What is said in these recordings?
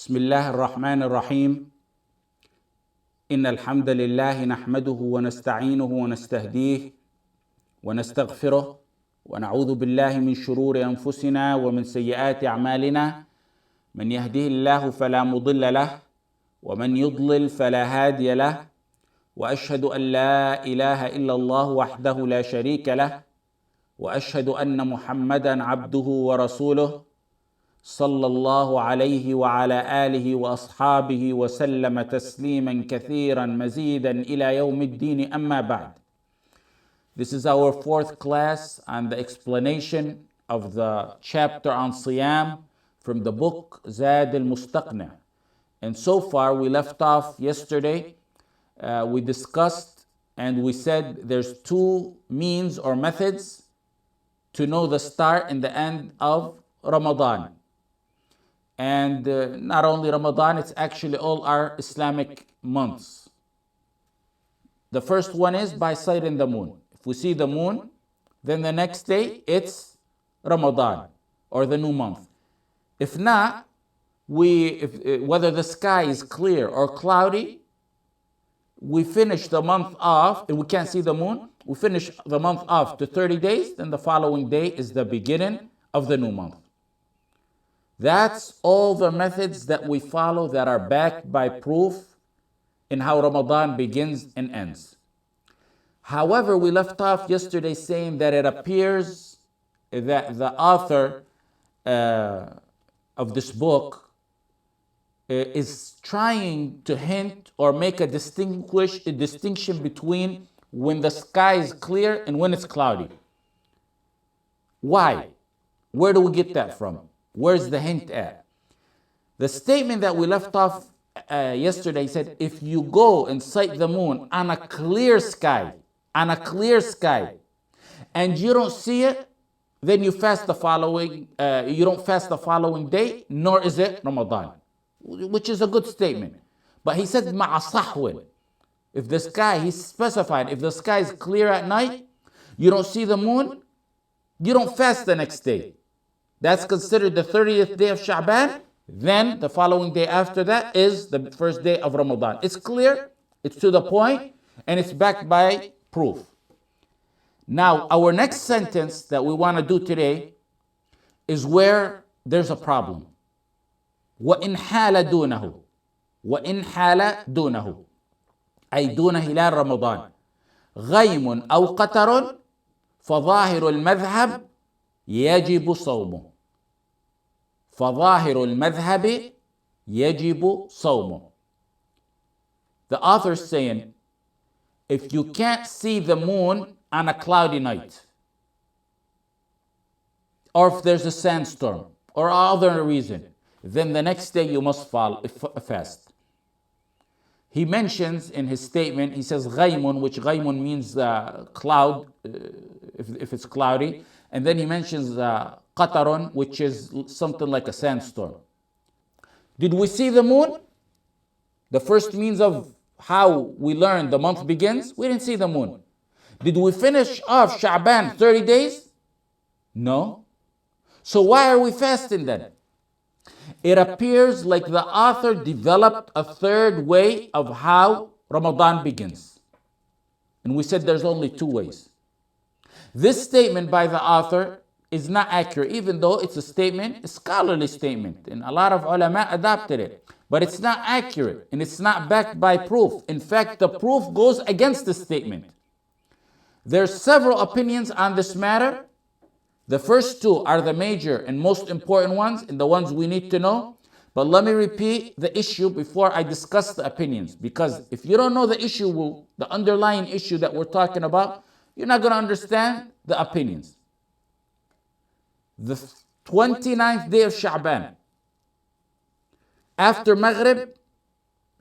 بسم الله الرحمن الرحيم إن الحمد لله نحمده ونستعينه ونستهديه ونستغفره ونعوذ بالله من شرور أنفسنا ومن سيئات أعمالنا من يهده الله فلا مضل له ومن يضلل فلا هادي له وأشهد أن لا إله إلا الله وحده لا شريك له وأشهد أن محمدا عبده ورسوله صلى الله عليه وعلى آله وأصحابه وسلم تسليما كثيرا مزيدا إلى يوم الدين أما بعد. This is our fourth class on the explanation of the chapter on Siyam from the book Zaad al-Mustaqni. And so far we left off yesterday, we discussed and we said there's two means or methods to know the start and the end of Ramadan. And not only Ramadan, it's actually all our Islamic months. The first one is by sighting the moon. If we see the moon, then the next day it's Ramadan or the new month. If not, whether the sky is clear or cloudy, we finish the month off, and we can't see the moon, we finish the month off to 30 days, then the following day is the beginning of the new month. That's all the methods that we follow that are backed by proof in how Ramadan begins and ends. However, we left off yesterday saying that it appears that the author of this book is trying to hint or make a distinction between when the sky is clear and when it's cloudy. Why? Where do we get that from? Where's the hint at? The statement that we left off yesterday said, if you go and sight the moon on a clear sky, and you don't see it, then you fast the following, you don't fast the following day, nor is it Ramadan, which is a good statement. But he said, مع صحو. If the sky, he specified, if the sky is clear at night, you don't see the moon, you don't fast the next day. That's considered the 30th day of Sha'ban. Then the following day after that is the first day of Ramadan. It's clear, it's to the point, and it's backed by proof. Now, our next sentence that we want to do today is where there's a problem. وَإِنْ حَالَ دُونَهُ وَإِنْ حَالَ دُونَهُ أي دون هلال رمضان غيم أو قطر فظاهر المذهب يجب صومه. فظاهر المذهب يجب صومه. The author is saying, if you can't see the moon on a cloudy night, or if there's a sandstorm, or other reason, then the next day you must fast. He mentions in his statement, he says غيم, which غيم means cloud, if it's cloudy. And then he mentions قطر, which is something like a sandstorm. Did we see the moon? The first means of how we learn the month begins, we didn't see the moon. Did we finish off Sha'ban 30 days? No. So why are we fasting then? It appears like the author developed a third way of how Ramadan begins. And we said there's only two ways. This statement by the author is not accurate, even though it's a statement, a scholarly statement, and a lot of ulama adopted it. But it's not accurate, and it's not backed by proof. In fact, the proof goes against the statement. There's several opinions on this matter. The first two are the major and most important ones, and the ones we need to know. But let me repeat the issue before I discuss the opinions, because if you don't know the issue, the underlying issue that we're talking about, you're not going to understand the opinions. The 29th day of Sha'ban, after Maghrib,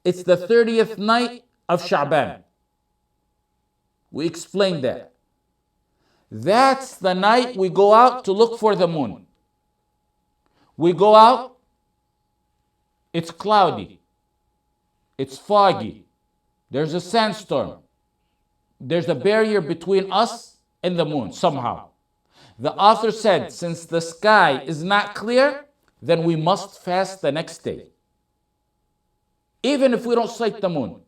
it's the 30th night of Sha'ban. We explained that. That's the night we go out to look for the moon. We go out, it's cloudy, it's foggy, there's a sandstorm. There's a barrier between us and the moon somehow. The author said, since the sky is not clear, then we must fast the next day. even if we don't sight the moon.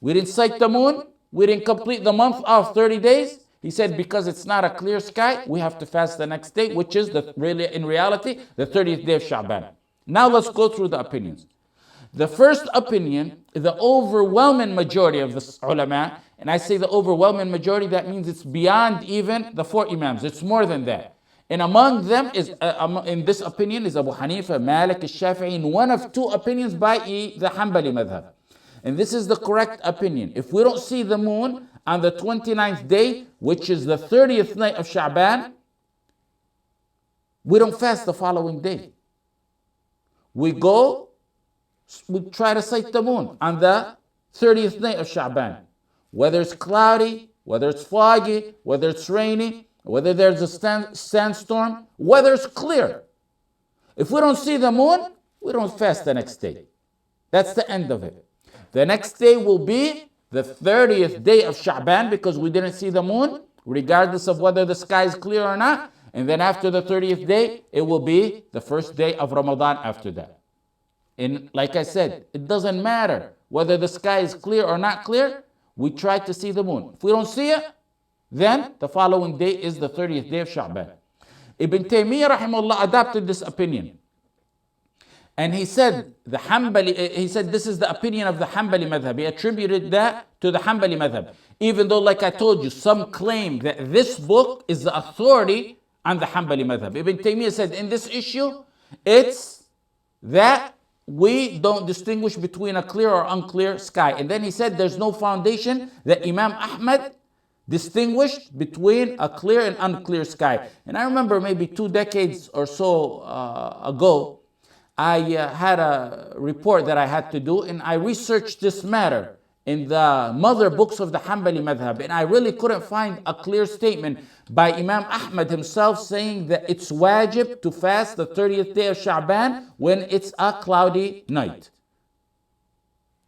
We didn't sight the moon, we didn't complete the month of 30 days. He said because it's not a clear sky, we have to fast the next day, which is in reality the 30th day of Sha'ban. Now let's go through the opinions. The first opinion, the overwhelming majority of the ulama, and I say the overwhelming majority, that means it's beyond even the 4 imams, it's more than that. And among them is, in this opinion, is Abu Hanifa, Malik, al-Shafi'i, and one of 2 opinions by the Hanbali madhab. And this is the correct opinion. If we don't see the moon on the 29th day, which is the 30th night of Sha'ban, we don't fast the following day. We try to sight the moon on the 30th night of Sha'ban. Whether it's cloudy, whether it's foggy, whether it's rainy, whether there's a sandstorm, whether it's clear. If we don't see the moon, we don't fast the next day. That's the end of it. The next day will be the 30th day of Sha'ban because we didn't see the moon, regardless of whether the sky is clear or not. And then after the 30th day, it will be the first day of Ramadan after that. And like I said, it doesn't matter whether the sky is clear or not clear. We try to see the moon. If we don't see it, then the following day is the 30th day of Sha'ban. Ibn Taymiyyah rahimahullah adopted this opinion. And he said this is the opinion of the Hanbali madhab. He attributed that to the Hanbali madhab. Even though, like I told you, some claim that this book is the authority on the Hanbali madhab. Ibn Taymiyyah said in this issue, it's that we don't distinguish between a clear or unclear sky. And then he said there's no foundation that Imam Ahmad distinguished between a clear and unclear sky. And I remember maybe 2 decades or so ago, I had a report that I had to do, and I researched this matter in the mother books of the Hanbali madhab, and I really couldn't find a clear statement by Imam Ahmad himself saying that it's wajib to fast the 30th day of Sha'ban when it's a cloudy night.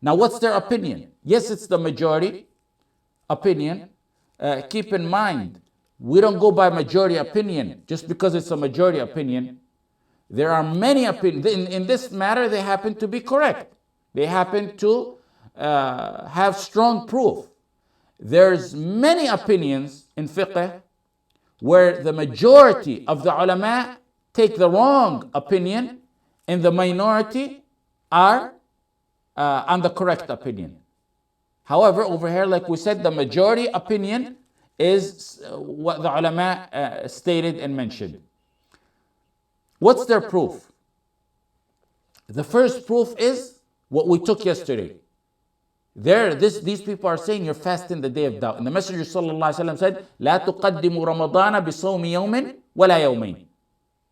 Now what's their opinion? Yes, it's the majority opinion. Keep in mind, we don't go by majority opinion just because it's a majority opinion. There are many opinions. In this matter, they happen to be correct. They happen to have strong proof. There's many opinions in fiqh where the majority of the ulama take the wrong opinion and the minority are on the correct opinion. However, over here, like we said, the majority opinion is what the ulama stated and mentioned. What's their proof? The first proof is what we took yesterday. These people are saying you're fasting the day of doubt. And the Messenger ﷺ said, لا تقدموا رمضان بصوم يوم ولا يومين.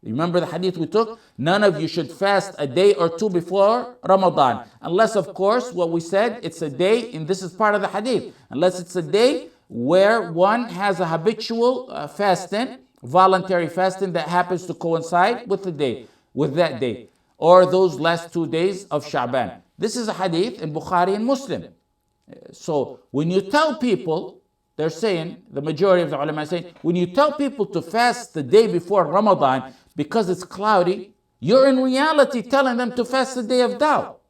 Remember the hadith we took? None of you should fast a day or 2 before Ramadan. Unless, of course, what we said, it's a day, and this is part of the hadith. Unless it's a day where one has a habitual fasting, voluntary fasting that happens to coincide with that day, or those last 2 days of Sha'ban. This is a hadith in Bukhari and Muslim. So when you tell people, they're saying, the majority of the ulama are saying, when you tell people to fast the day before Ramadan because it's cloudy, you're in reality telling them to fast the day of doubt.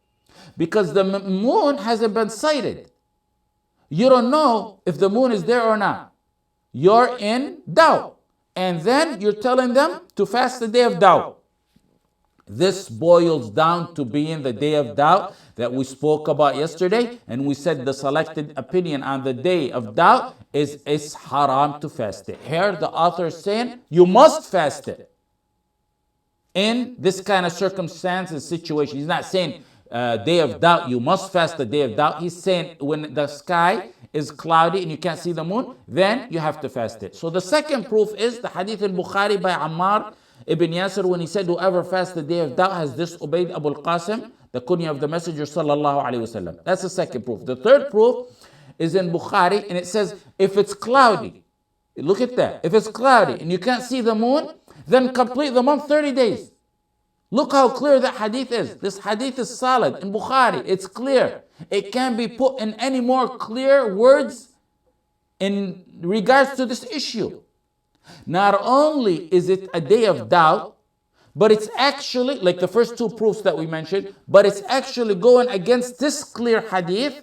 Because the moon hasn't been sighted. You don't know if the moon is there or not. You're in doubt. And then you're telling them to fast the day of doubt. This boils down to being the day of doubt that we spoke about yesterday. And we said the selected opinion on the day of doubt is it's haram to fast it. Here the author is saying you must fast it. In this kind of circumstance and situation. He's not saying day of doubt, you must fast the day of doubt. He's saying when the sky is cloudy and you can't see the moon, then you have to fast it. So the second proof is the hadith in Bukhari by Ammar ibn Yasir when he said, whoever fasts the day of doubt has disobeyed Abu al-Qasim, the kunya of the Messenger sallallahu alaihi wasallam. That's the second proof. The third proof is in Bukhari and it says, if it's cloudy, look at that. If it's cloudy and you can't see the moon, then complete the month 30 days. Look how clear that hadith is. This hadith is solid in Bukhari. It's clear. It can't be put in any more clear words in regards to this issue. Not only is it a day of doubt, but it's actually, like the first two proofs that we mentioned, but it's actually going against this clear hadith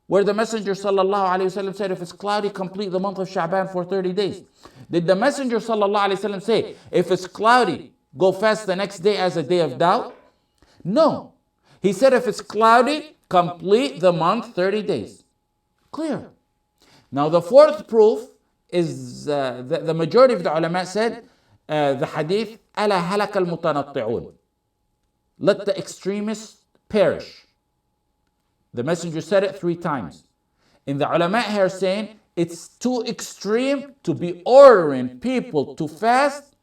where the Messenger sallallahu alaihi wasallam said, if it's cloudy, complete the month of Sha'ban for 30 days. Did the Messenger sallallahu alaihi wasallam say, if it's cloudy, go fast the next day as a day of doubt? No. He said, if it's cloudy, complete the month 30 days. Clear. Now the fourth proof is the majority of the ulama said, the hadith, أَلَا هَلَكَ الْمُتَنَطِّعُونَ. Let the extremists perish. The Messenger said it 3 times. And the ulama here saying, it's too extreme to be ordering people to fast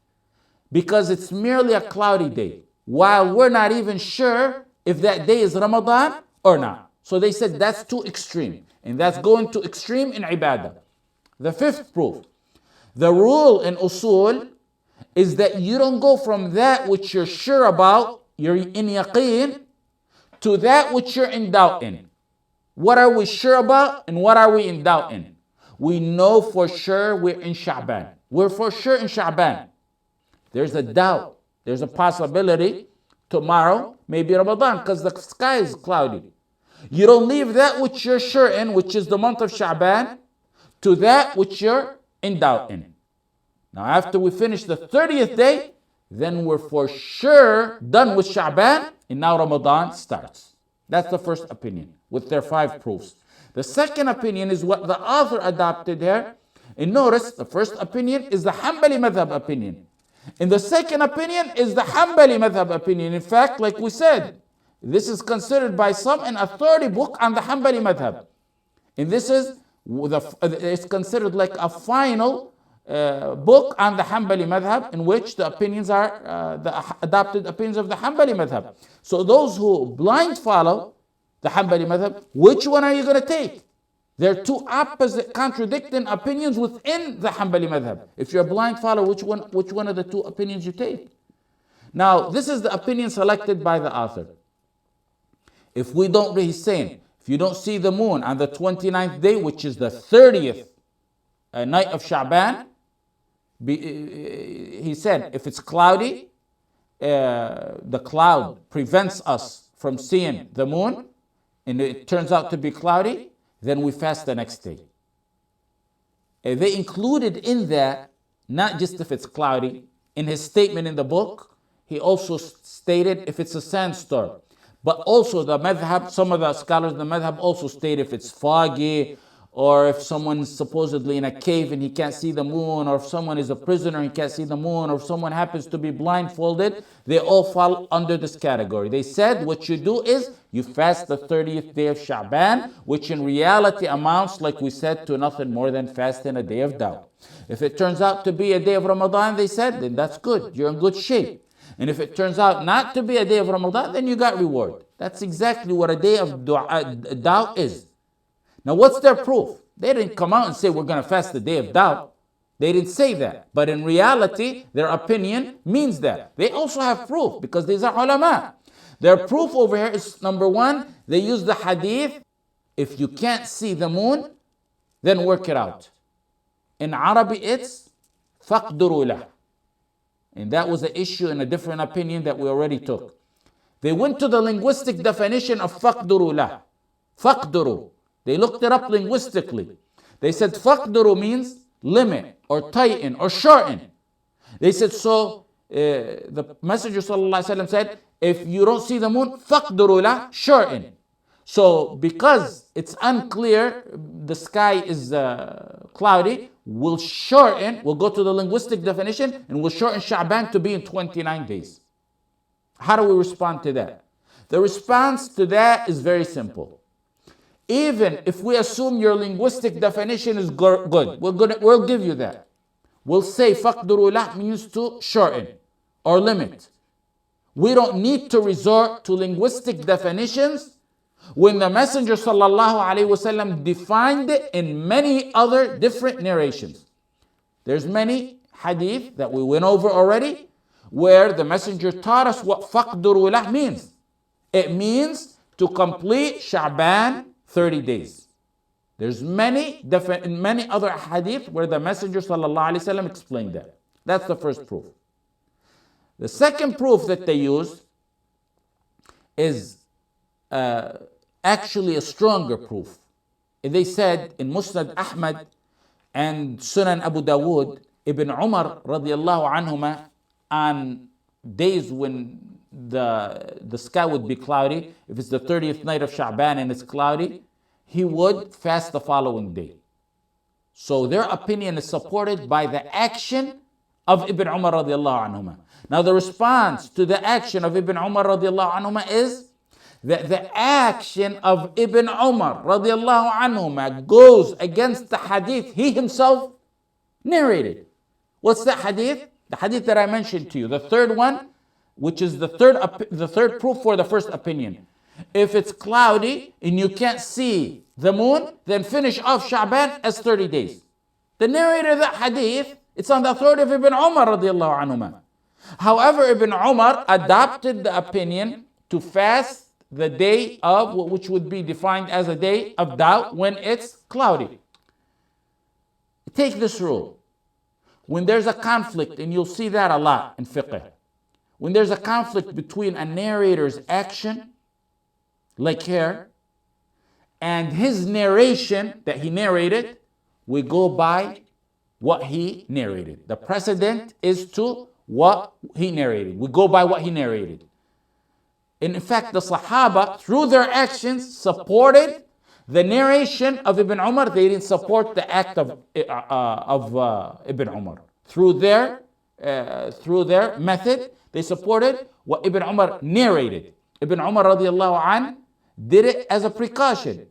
because it's merely a cloudy day, while we're not even sure if that day is Ramadan or not. So they said that's too extreme, and that's going too extreme in ibadah. The fifth proof, the rule in usul is that you don't go from that which you're sure about, you're in yaqeen, to that which you're in doubt in. What are we sure about and what are we in doubt in? We know for sure we're in Sha'ban. We're for sure in Sha'ban. There's a doubt. There's a possibility tomorrow may be Ramadan because the sky is cloudy. You don't leave that which you're sure in, which is the month of Sha'ban, to that which you're in doubt in. Now after we finish the 30th day, then we're for sure done with Sha'ban, and now Ramadan starts. That's the first opinion, with their 5 proofs. The second opinion is what the author adopted here. And notice, the first opinion is the Hanbali madhab opinion. And the second opinion is the Hanbali madhab opinion. In fact, like we said, this is considered by some an authority book on the Hanbali madhab. And this is, it's considered like a final book on the Hanbali madhab, in which the opinions are the adopted opinions of the Hanbali madhab. So those who blind follow the Hanbali madhab, which one are you going to take? There are 2 opposite contradicting opinions within the Hanbali madhab. If you're a blind follower, which one of the 2 opinions you take? Now, this is the opinion selected by the author. If we don't, he's saying, if you don't see the moon on the 29th day, which is the 30th night of Sha'ban, he said, if it's cloudy, the cloud prevents us from seeing the moon, and it turns out to be cloudy, then we fast the next day. They included in that, not just if it's cloudy, in his statement in the book, he also stated if it's a sandstorm. But also the madhab, some of the scholars in the madhab also state if it's foggy, or if someone's supposedly in a cave and he can't see the moon, or if someone is a prisoner and he can't see the moon, or if someone happens to be blindfolded, they all fall under this category. They said what you do is you fast the 30th day of Sha'ban, which in reality amounts, like we said, to nothing more than fasting a day of doubt. If it turns out to be a day of Ramadan, they said, then that's good. You're in good shape. And if it turns out not to be a day of Ramadan, then you got reward. That's exactly what a day of doubt is. Now what's their proof? They didn't come out and say we're going to fast the day of doubt. They didn't say that. But in reality, their opinion means that. They also have proof because these are ulama. Their proof over here is, number 1, they use the hadith, if you can't see the moon, then work it out. In Arabic it's فَقْدُرُوا لَهُ. And that was an issue in a different opinion that we already took. They went to the linguistic definition of فَقْدُرُوا لَهُ. فَقْدُرُوا. They looked it up linguistically. They said فَقْدُرُوا means limit or tighten or shorten. They said so, the Messenger ﷺ said, if you don't see the moon, فَقْدُرُوا لَهُ, shorten. So because it's unclear, the sky is cloudy, we'll shorten, we'll go to the linguistic definition and we'll shorten Sha'ban to be in 29 days. How do we respond to that? The response to that is very simple. Even if we assume your linguistic definition is good, we'll give you that. We'll say فَقْدُرُوا لَهُ means to shorten or limit. We don't need to resort to linguistic definitions when the Messenger ﷺ defined it in many other different narrations. There's many hadith that we went over already where the Messenger taught us what فَقْدُرُوا لَهُ means. It means to complete Sha'ban 30 days. There's many other hadith where the Messenger ﷺ explained that. That's the first proof. The second proof that they used is actually a stronger proof. They said in Musnad Ahmad and Sunan Abu Dawood, Ibn Umar radiallahu anhuma, on days when the sky would be cloudy, if it's the 30th night of Sha'ban and it's cloudy, he would fast the following day. So their opinion is supported by the action of Ibn Umar radiallahu anhuma. Now the response to the action of Ibn Umar radiallahu anhuma is that the action of Ibn Umar radiallahu anhuma goes against the hadith he himself narrated. What's that hadith? The hadith that I mentioned to you. The third one, which is the third proof for the first opinion. If it's cloudy and you can't see the moon, then finish off Sha'ban as 30 days. The narrator of that hadith, it's on the authority of Ibn Umar radiallahu anhuma. However, Ibn Umar adopted the opinion to fast the day of, which would be defined as a day of doubt, when it's cloudy. Take this rule. When there's a conflict, and you'll see that a lot in fiqh, when there's a conflict between a narrator's action, like here, and his narration that he narrated, we go by what he narrated. The precedent is to what he narrated. We go by what he narrated. And in fact, the Sahaba, through their actions, supported the narration of Ibn Umar. They didn't support the act of Ibn Umar. Through their method, they supported what Ibn Umar narrated. Ibn Umar radiallahu anh did it as a precaution.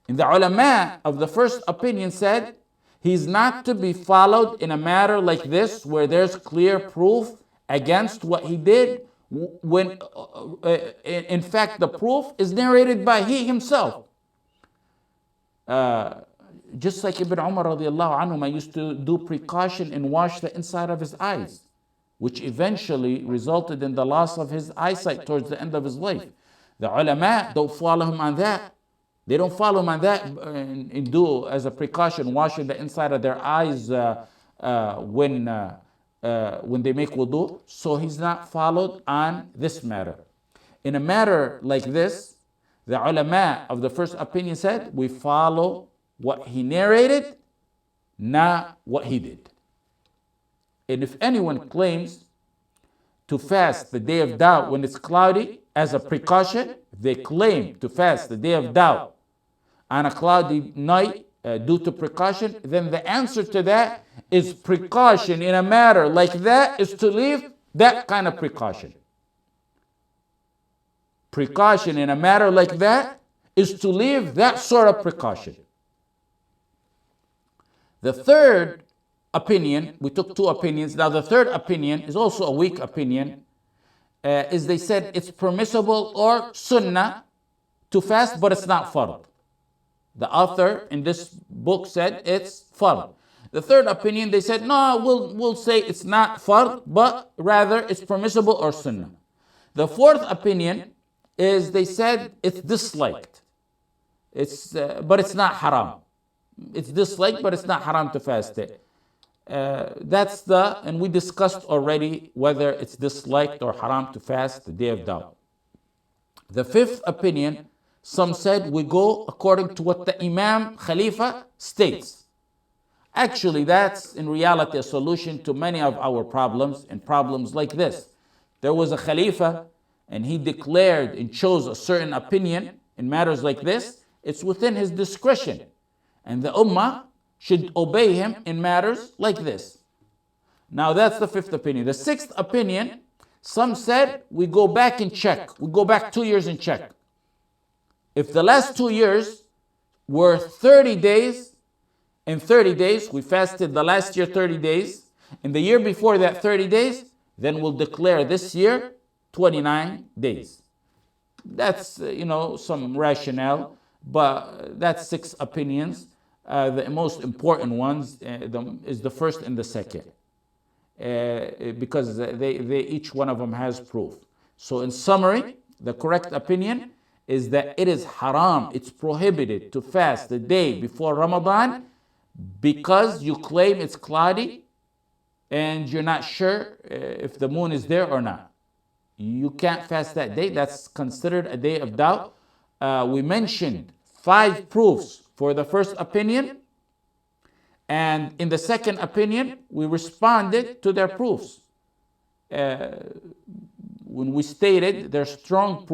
And the ulama of the first opinion said, he's not to be followed in a matter like this, where there's clear proof against what he did, when in fact the proof is narrated by he himself. Just like Ibn Umar radiallahu anhu used to do precaution and wash the inside of his eyes, which eventually resulted in the loss of his eyesight towards the end of his life. The ulama don't follow him on that. They don't follow him on that and do as a precaution washing the inside of their eyes when they make wudu. So he's not followed on this matter. In a matter like this, the ulama of the first opinion said, we follow what he narrated, not what he did. And if anyone claims to fast the day of doubt when it's cloudy as a precaution, if they claim to fast the day of doubt on a cloudy night due to precaution, then the answer to that is precaution in a matter like that is to leave that kind of precaution. Precaution in a matter like that is to leave that sort of precaution. The third opinion, we took two opinions. Now the third opinion is also a weak opinion, is they said it's permissible or sunnah to fast, but it's not fard. The author in this book said it's fard. The third opinion, they said, no, we'll say it's not fard, but rather it's permissible or sunnah. The fourth opinion is they said it's disliked. But it's not haram. It's disliked, but it's not haram to fast it. And we discussed already whether it's disliked or haram to fast the day of doubt. The fifth opinion, some said we go according to what the Imam Khalifa states. Actually, that's in reality a solution to many of our problems, and problems like this. There was a Khalifa and he declared and chose a certain opinion in matters like this. It's within his discretion. And the Ummah should obey him in matters like this. Now that's the fifth opinion. The sixth opinion, some said we go back and check. We go back 2 years and check. If the last 2 years were 30 days, in 30 days, we fasted the last year 30 days, and the year before that 30 days, then we'll declare this year 29 days. That's, some rationale, but that's 6 opinions. The most important ones is the first and the second, because they each one of them has proof. So in summary, the correct opinion is that it is haram, it's prohibited to fast the day before Ramadan because you claim it's cloudy and you're not sure if the moon is there or not. You can't fast that day. That's considered a day of doubt. We mentioned 5 proofs for the first opinion, and in the second opinion, we responded to their proofs. When we stated their strongest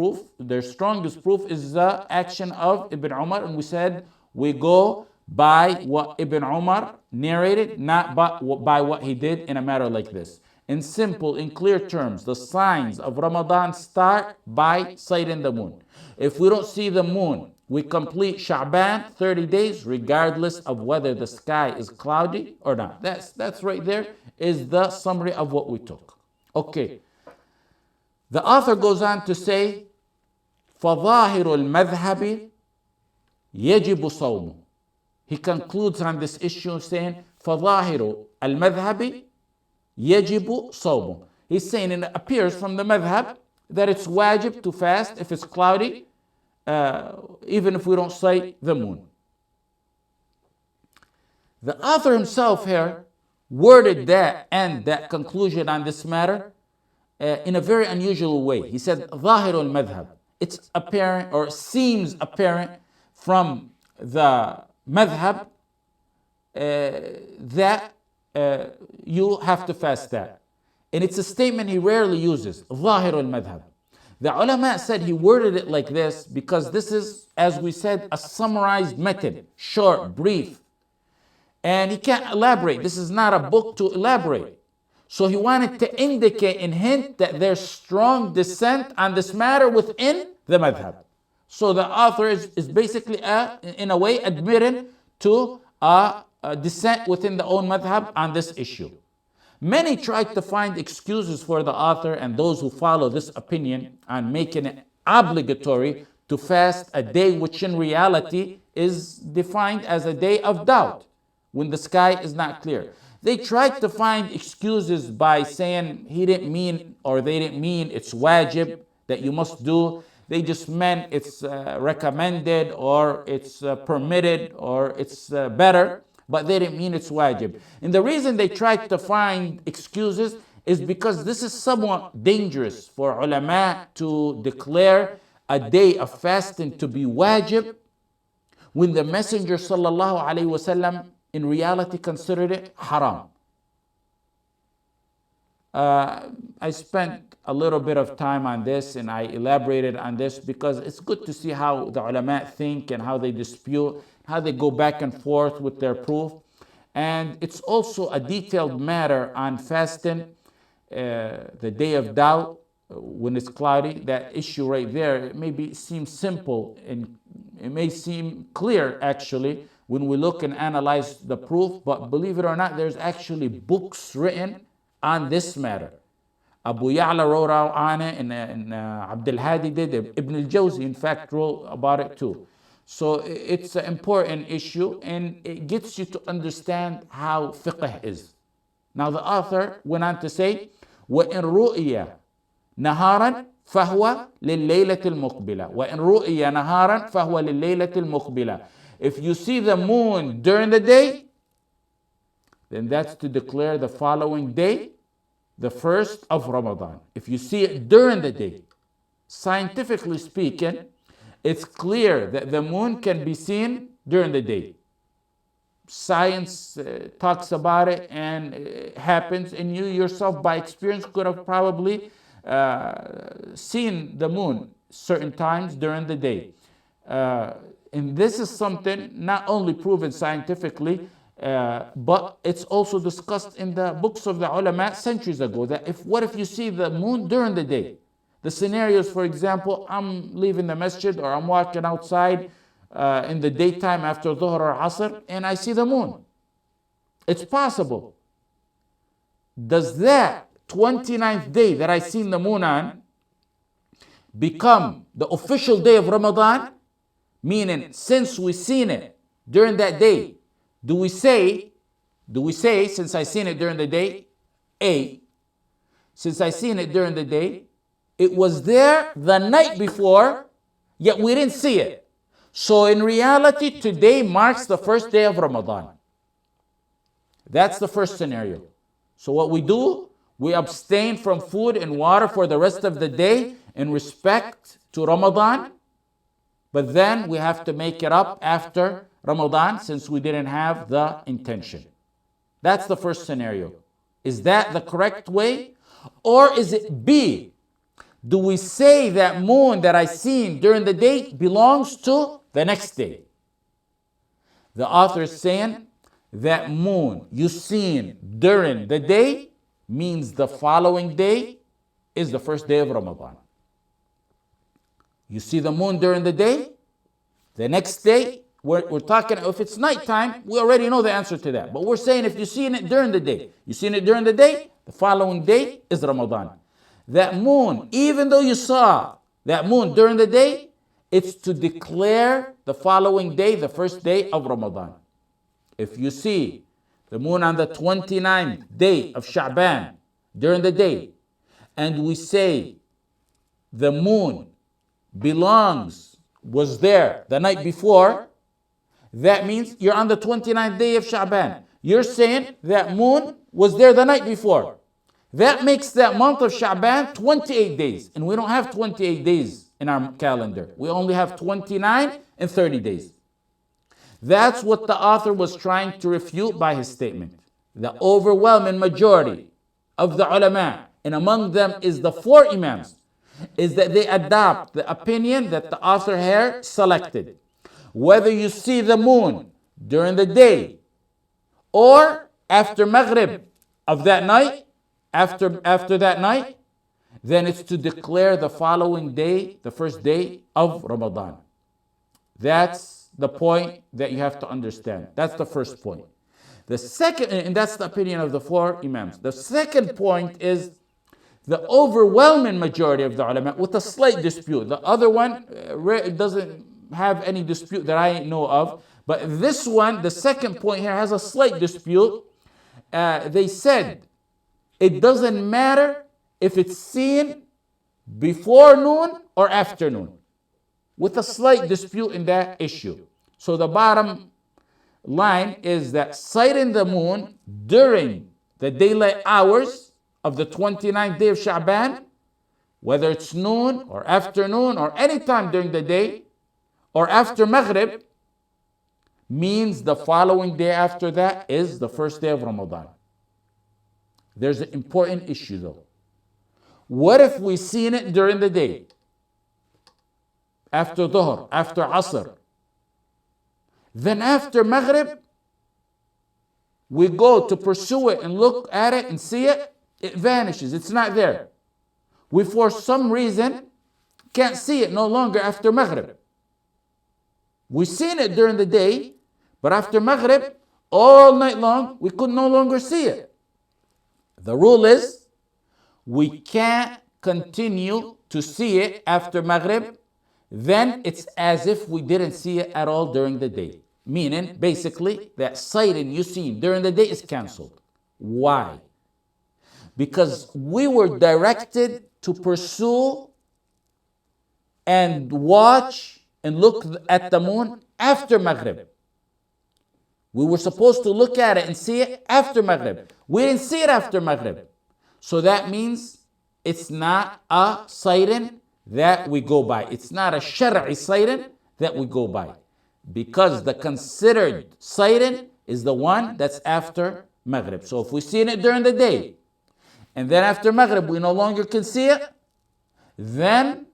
proof is the action of Ibn Umar, and we said we go by what Ibn Umar narrated, not by what he did in a matter like this. In simple, in clear terms, the signs of Ramadan start by sighting the moon. If we don't see the moon, we complete Sha'ban 30 days, regardless of whether the sky is cloudy or not. That's right there is the summary of what we took. Okay. The author goes on to say, فَظَاهِرُ الْمَذْهَبِ يَجِبُ صَوْمُ. He concludes on this issue saying, فَظَاهِرُ الْمَذْهَبِ يَجِبُ صَوْمُ. He's saying it appears from the madhab that it's wajib to fast if it's cloudy, even if we don't sight the moon. The author himself here worded that and that conclusion on this matter in a very unusual way. He said, ظاهر المذهب. It's apparent or seems apparent from the madhab that you have to fast that. And it's a statement he rarely uses, ظاهر المذهب. The ulama said he worded it like this because this is, as we said, a summarized method, short, brief. And he can't elaborate. This is not a book to elaborate. So he wanted to indicate and hint that there's strong dissent on this matter within the madhab. So the author is basically, in a way, admitting to a dissent within the own madhab on this issue. Many tried to find excuses for the author and those who follow this opinion on making it obligatory to fast a day which in reality is defined as a day of doubt, when the sky is not clear. They tried to find excuses by saying he didn't mean, or they didn't mean it's wajib that you must do. They just meant it's recommended or it's permitted or it's better, but they didn't mean it's wajib. And the reason they tried to find excuses is because this is somewhat dangerous for ulama to declare a day of fasting to be wajib when the Messenger sallallahu alaihi wasallam in reality considered it haram. I spent a little bit of time on this and I elaborated on this because it's good to see how the ulama think and how they dispute, how they go back and forth with their proof. And it's also a detailed matter on fasting, the day of doubt, when it's cloudy. That issue right there, it may seem simple and it may seem clear actually when we look and analyze the proof, but believe it or not, there's actually books written on this matter. Abu Ya'la wrote out on it, and Abdul Hadi did. Ibn al-Jawzi, in fact, wrote about it too. So it's an important issue, and it gets you to understand how fiqh is. Now the author went on to say, وَإِن رُؤِيَ نَهَارًا فَهُوَ لِلَّيْلَةِ الْمُقْبِلَةِ وَإِن رُؤِيَ نَهَارًا فَهُوَ لِلَّيْلَةِ الْمُقْبِلَةِ. If you see the moon during the day, then that's to declare the following day, the first of Ramadan. If you see it during the day, scientifically speaking, it's clear that the moon can be seen during the day. Science talks about it and it happens, and you yourself by experience could have probably seen the moon certain times during the day. And this is something not only proven scientifically, but it's also discussed in the books of the ulama centuries ago, that what if you see the moon during the day? The scenarios, for example, I'm leaving the masjid or I'm walking outside in the daytime after Dhuhr or Asr and I see the moon. It's possible. Does that 29th day that I seen the moon on become the official day of Ramadan? Meaning, since we seen it during that day, do we say, since I seen it during the day, since I seen it during the day, it was there the night before, yet we didn't see it. So in reality, today marks the first day of Ramadan. That's the first scenario. So what we do, we abstain from food and water for the rest of the day in respect to Ramadan, but then we have to make it up after Ramadan since we didn't have the intention. That's the first scenario. Is that the correct way? Or is it B? Do we say that moon that I seen during the day belongs to the next day? The author is saying that moon you seen during the day means the following day is the first day of Ramadan. You see the moon during the day, the next day, we're talking, if it's nighttime, we already know the answer to that. But we're saying if you've seen it during the day, you seen it during the day, the following day is Ramadan. That moon, even though you saw that moon during the day, it's to declare the following day, the first day of Ramadan. If you see the moon on the 29th day of Sha'ban during the day, and we say the moon was there the night before, that means you're on the 29th day of Sha'ban. You're saying that moon was there the night before. That makes that month of Sha'ban 28 days. And we don't have 28 days in our calendar. We only have 29 and 30 days. That's what the author was trying to refute by his statement. The overwhelming majority of the ulama, and among them is the 4 imams, is that they adopt the opinion that the author here selected. Whether you see the moon during the day or after Maghrib of that night, after that night, then it's to declare the following day, the first day of Ramadan. That's the point that you have to understand. That's the first point. The second, and that's the opinion of the 4 imams. The second point is the overwhelming majority of the ulama with a slight dispute. The other one doesn't have any dispute that I know of. But this one, the second point here, has a slight dispute. They said it doesn't matter if it's seen before noon or after noon, with a slight dispute in that issue. So the bottom line is that sighting the moon during the daylight hours of the 29th day of Sha'ban, whether it's noon or afternoon or any time during the day or after Maghrib, means the following day after that is the first day of Ramadan. There's an important issue though. What if we seen it during the day? After Dhuhr, after Asr. Then after Maghrib, we go to pursue it and look at it and see it, it vanishes, it's not there. We for some reason can't see it no longer after Maghrib. We seen it during the day, but after Maghrib, all night long, we could no longer see it. The rule is, we can't continue to see it after Maghrib, then it's as if we didn't see it at all during the day. Meaning, basically, that sighting you seen during the day is cancelled. Why? Because we were directed to pursue and watch and look at the moon after Maghrib. We were supposed to look at it and see it after Maghrib. We didn't see it after Maghrib. So that means it's not a sighting that we go by. It's not a shar'i sighting that we go by. Because the considered sighting is the one that's after Maghrib. So if we seen it during the day, and then after Maghrib we no longer can see it, then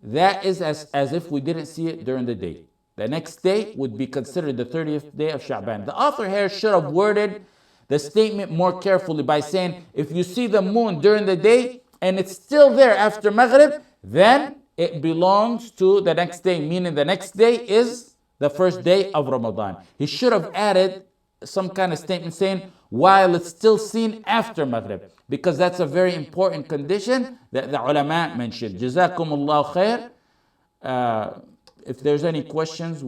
that is as if we didn't see it during the day. The next day would be considered the 30th day of Sha'ban. The author here should have worded the statement more carefully by saying, if you see the moon during the day and it's still there after Maghrib, then it belongs to the next day, meaning the next day is the first day of Ramadan. He should have added some kind of statement saying, while it's still seen after Maghrib, because that's a very important condition that the ulama mentioned. Jazakumullahu khair. If there's any questions.